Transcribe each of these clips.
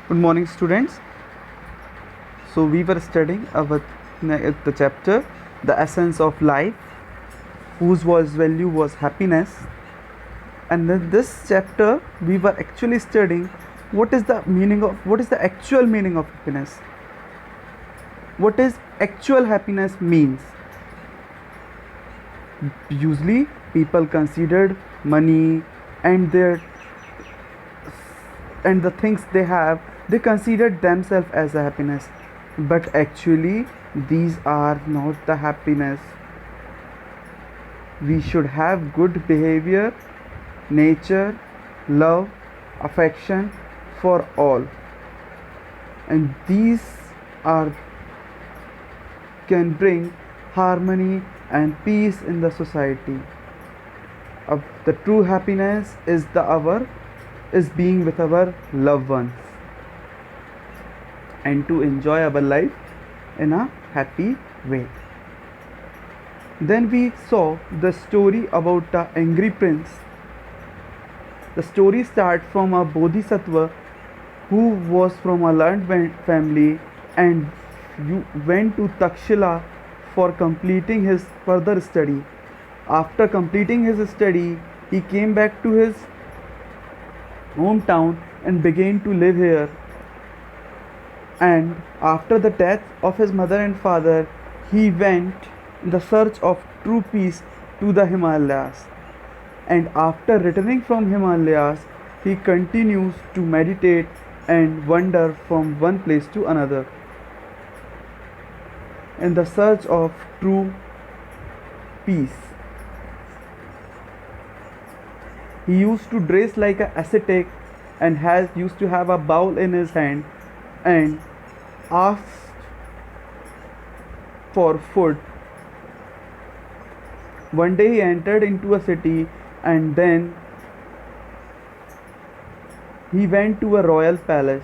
Good morning, students. So we were studying about the chapter, the essence of life, whose was value was happiness, and in this chapter we were actually studying what is the actual meaning of happiness. What is actual happiness means? Usually, people considered money and their and the things they have, they considered themselves as a happiness, but actually these are not the happiness. We should have good behavior, nature, love, affection for all, and these are can bring harmony and peace in the society. The true happiness is being with our loved ones and to enjoy our life in a happy way. Then we saw the story about the angry prince. The story starts from a bodhisattva who was from a learned family and went to Takshila for completing his further study. After completing his study, he came back to his hometown and began to live here. And after the death of his mother and father, he went in the search of true peace to the Himalayas. And after returning from Himalayas, he continues to meditate and wander from one place to another in the search of true peace. He used to dress like an ascetic and used to have a bowl in his hand and asked for food. One day he entered into a city and then he went to a royal palace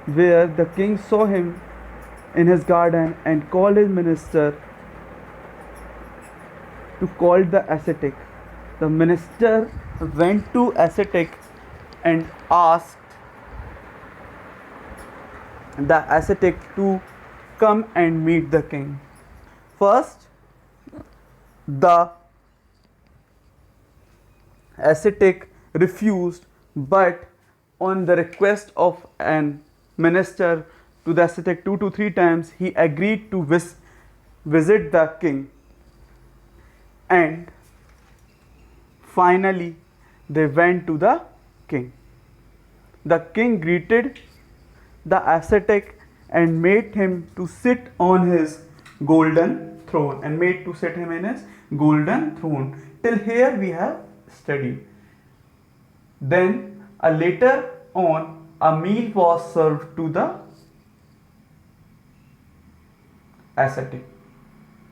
where the king saw him in his garden and called his minister to call the ascetic. The minister went to ascetic and asked the ascetic to come and meet the king. First, the ascetic refused, but on the request of an minister to the ascetic 2 to 3 times, he agreed to visit the king. And finally, they went to the king. The king greeted the ascetic and made him to sit on his golden throne Till here we have studied. Then later on a meal was served to the ascetic.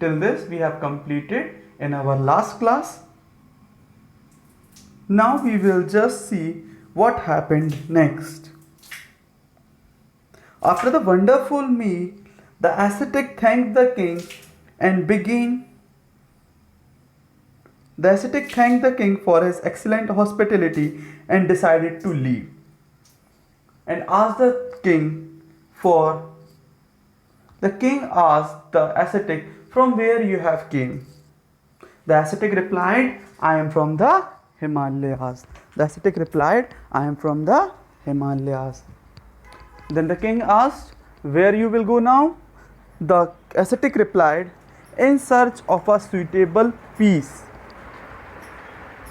Till this we have completed in our last class. Now we will just see what happened next. After the wonderful meal, the ascetic thanked the king and began. The ascetic thanked the king for his excellent hospitality and decided to leave. And asked the king for. The king asked the ascetic, "From where you have came?" The ascetic replied, "I am from the Himalayas." The ascetic replied, "I am from the Himalayas." Then the king asked, "Where you will go now?" The ascetic replied, "In search of a suitable peace.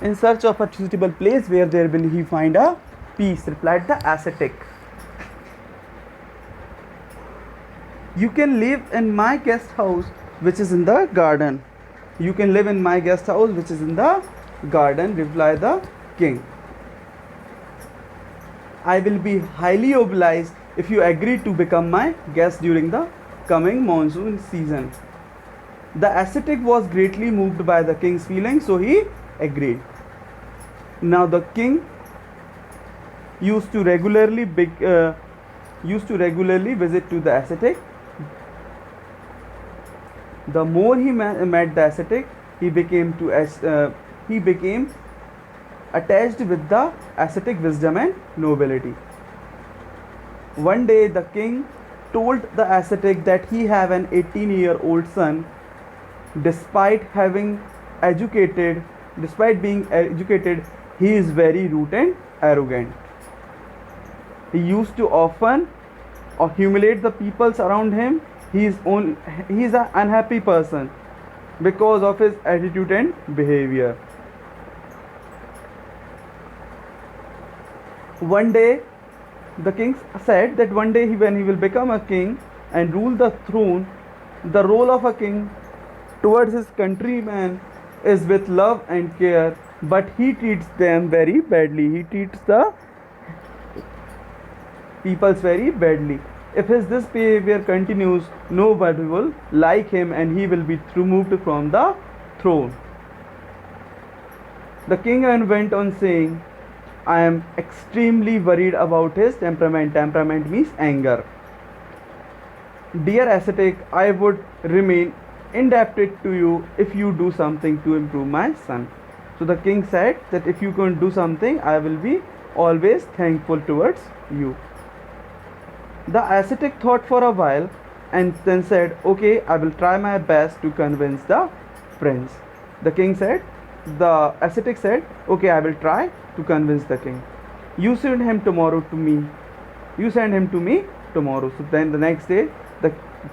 In search of a suitable place where there will he find a peace," replied the ascetic. "You can live in my guest house which is in the garden." "You can live in my guest house which is in the garden," replied the king. "I will be highly obliged if you agree to become my guest during the coming monsoon season." The ascetic was greatly moved by the king's feelings, so he agreed. Now the king used to regularly visit to the ascetic. The more he met the ascetic, he became attached with the ascetic wisdom and nobility. One day the king told the ascetic that he have an 18-year-old son. Despite having educated, despite being educated, he is very rude and arrogant. He used to often humiliate the peoples around him. He is an unhappy person because of his attitude and behavior. One day the king said that one day when he will become a king and rule the throne, the role of a king towards his countrymen is with love and care, but he treats them very badly. He treats the peoples very badly. If this behavior continues, nobody will like him and he will be removed from the throne. The king went on saying, I am extremely worried about his temperament. Temperament means anger. Dear ascetic, I would remain indebted to you if you do something to improve my son. So the king said that if you can do something, I will be always thankful towards you. The ascetic thought for a while and then said, okay, I will try my best to convince the prince. The ascetic said, okay, I will try to convince the king. You send him tomorrow to me. You send him to me tomorrow. So then the next day, the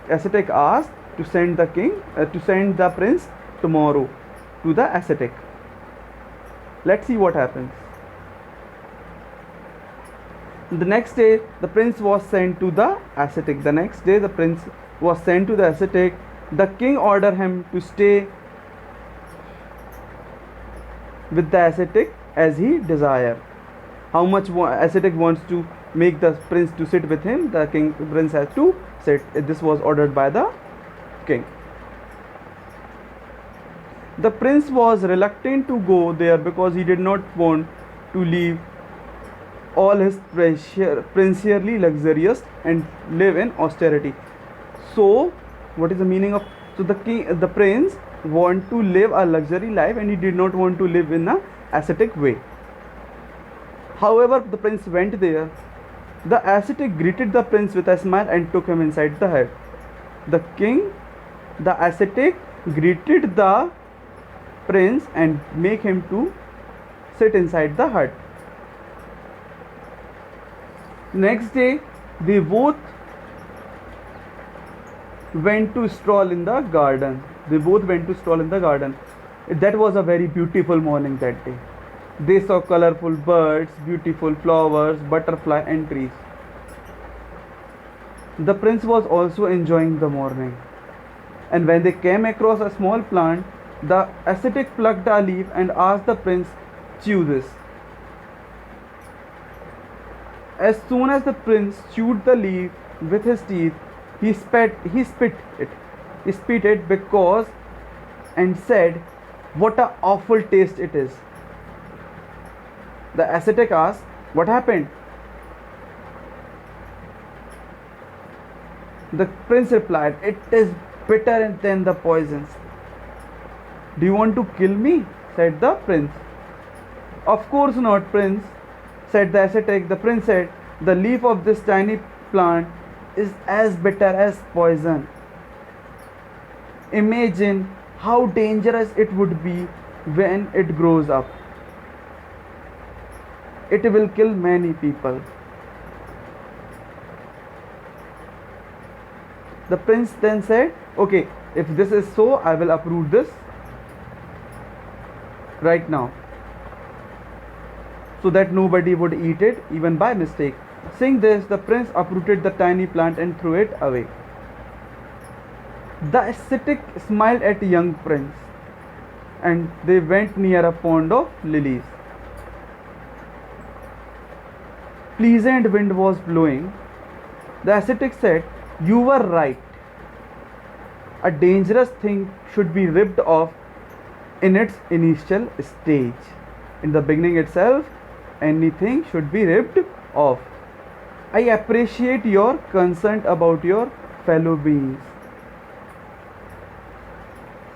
ascetic asked to send the prince tomorrow to the ascetic. Let's see what happens. The next day, the prince was sent to the ascetic. The king ordered him to stay with the ascetic as he desired. How much ascetic wants to make the prince to sit with him, the prince has to sit. This was ordered by the king. The prince was reluctant to go there because he did not want to leave all his princely luxurious and live in austerity. So, what is the meaning of? So the prince want to live a luxury life and he did not want to live in a ascetic way. However, the prince went there. The ascetic greeted the prince with a smile and took him inside the hut. The ascetic greeted the prince and make him to sit inside the hut. Next day, they both went to stroll in the garden. That was a very beautiful morning that day. They saw colorful birds, beautiful flowers, butterfly and trees. The prince was also enjoying the morning. And when they came across a small plant, the ascetic plucked a leaf and asked the prince, chew this. As soon as the prince chewed the leaf with his teeth, he spit it because and said, what a awful taste it is. The ascetic asked, what happened? The prince replied, it is bitter than the poisons. Do you want to kill me? Said the prince. Of course not, prince, said the ascetic. The prince said, the leaf of this tiny plant is as bitter as poison. Imagine how dangerous it would be when it grows up. It will kill many people. The prince then said, okay, if this is so, I will uproot this right now, so that nobody would eat it even by mistake. Saying this, the prince uprooted the tiny plant and threw it away. The ascetic smiled at young prince and they went near a pond of lilies. Pleasant wind was blowing. The ascetic said, you were right. A dangerous thing should be ripped off in its initial stage. In the beginning itself, anything should be ripped off. I appreciate your concern about your fellow beings.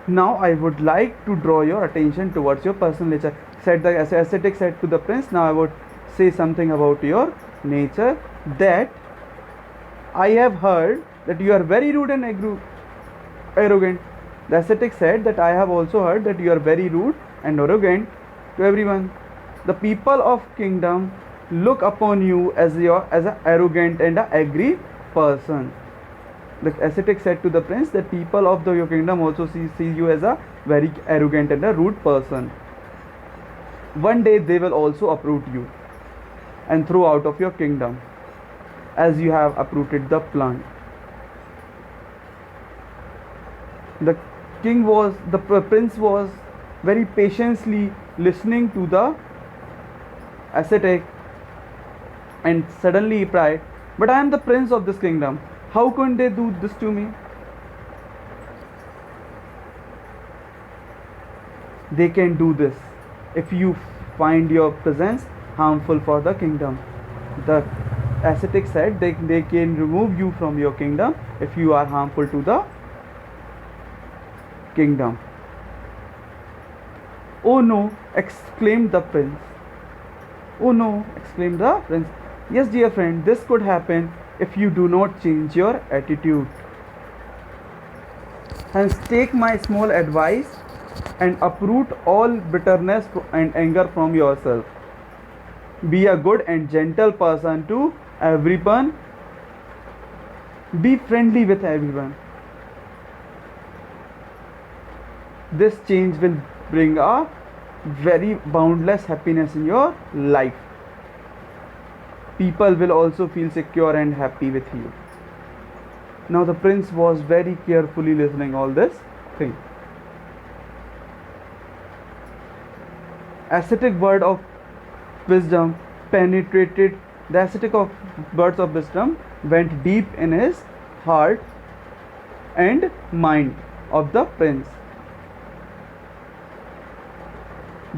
Now I would like to draw your attention towards your personal nature. Said the ascetic said to the prince, now I would say something about your nature, that I have heard that you are very rude and arrogant. The ascetic said that I have also heard that you are very rude and arrogant to everyone. The people of kingdom look upon you as an arrogant and an angry person. The ascetic said to the prince that people of your kingdom also see you as a very arrogant and a rude person. One day they will also uproot you and throw out of your kingdom as you have uprooted the plant. The prince was very patiently listening to the ascetic, and suddenly he cried, "But I am the prince of this kingdom. How can they do this to me?" They can do this if you find your presence harmful for the kingdom. The ascetic said they can remove you from your kingdom if you are harmful to the kingdom. "Oh no," exclaimed the prince. "Oh no," exclaimed the prince. "Yes, dear friend, this could happen if you do not change your attitude. Hence, take my small advice and uproot all bitterness and anger from yourself. Be a good and gentle person to everyone. Be friendly with everyone. This change will bring a very boundless happiness in your life. People will also feel secure and happy with you." Now the prince was very carefully listening all this thing. Ascetic word of wisdom penetrated. The ascetic of words of wisdom went deep in his heart and mind of the prince.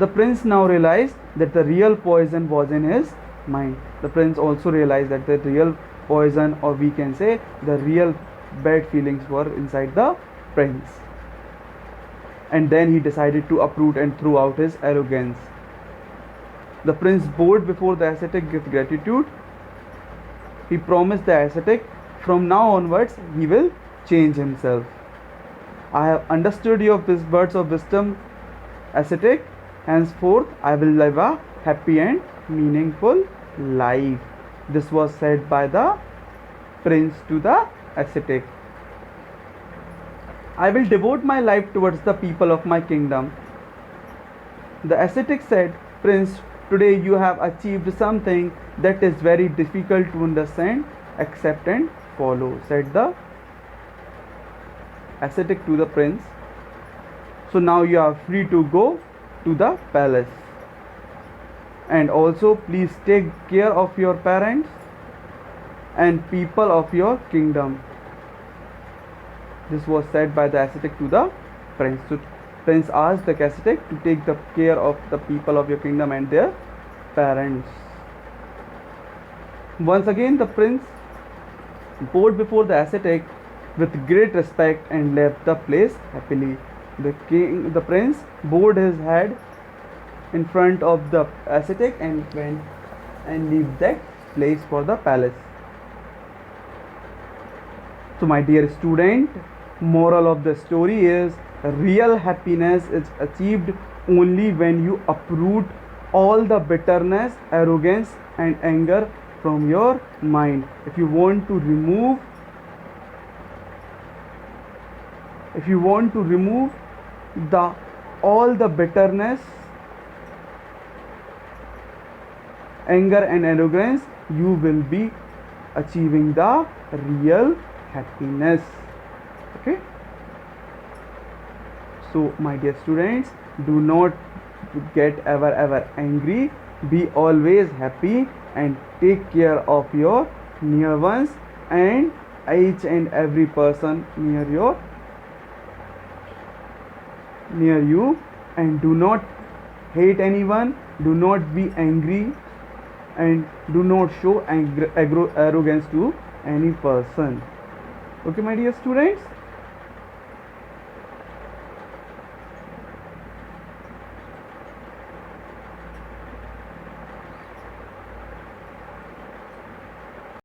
The prince now realized that the real poison was in his mind. The prince also realized that the real poison, or we can say the real bad feelings, were inside the prince. And then he decided to uproot and throw out his arrogance. The prince bowed before the ascetic with gratitude. He promised the ascetic from now onwards he will change himself. "I have understood your words of wisdom, ascetic. Henceforth I will live a happy and meaningful life." This was said by the prince to the ascetic. "I will devote my life towards the people of my kingdom." The ascetic said, "Prince, today you have achieved something that is very difficult to understand, accept and follow," said the ascetic to the prince. "So now you are free to go to the palace. And also please take care of your parents and people of your kingdom." This was said by the ascetic to the prince. So prince asked the ascetic to take the care of the people of your kingdom and their parents. Once again the prince bowed before the ascetic with great respect and left the place happily. The prince bowed his head in front of the ascetic and went and left that place for the palace. So my dear student, moral of the story is real happiness is achieved only when you uproot all the bitterness, arrogance and anger from your mind. If you want to remove all the bitterness, anger and arrogance, you will be achieving the real happiness. Okay, so my dear students, do not get ever angry. Be always happy and take care of your near ones and each and every person near you, and do not hate anyone, do not be angry, and do not show arrogance to any person. Okay, my dear students.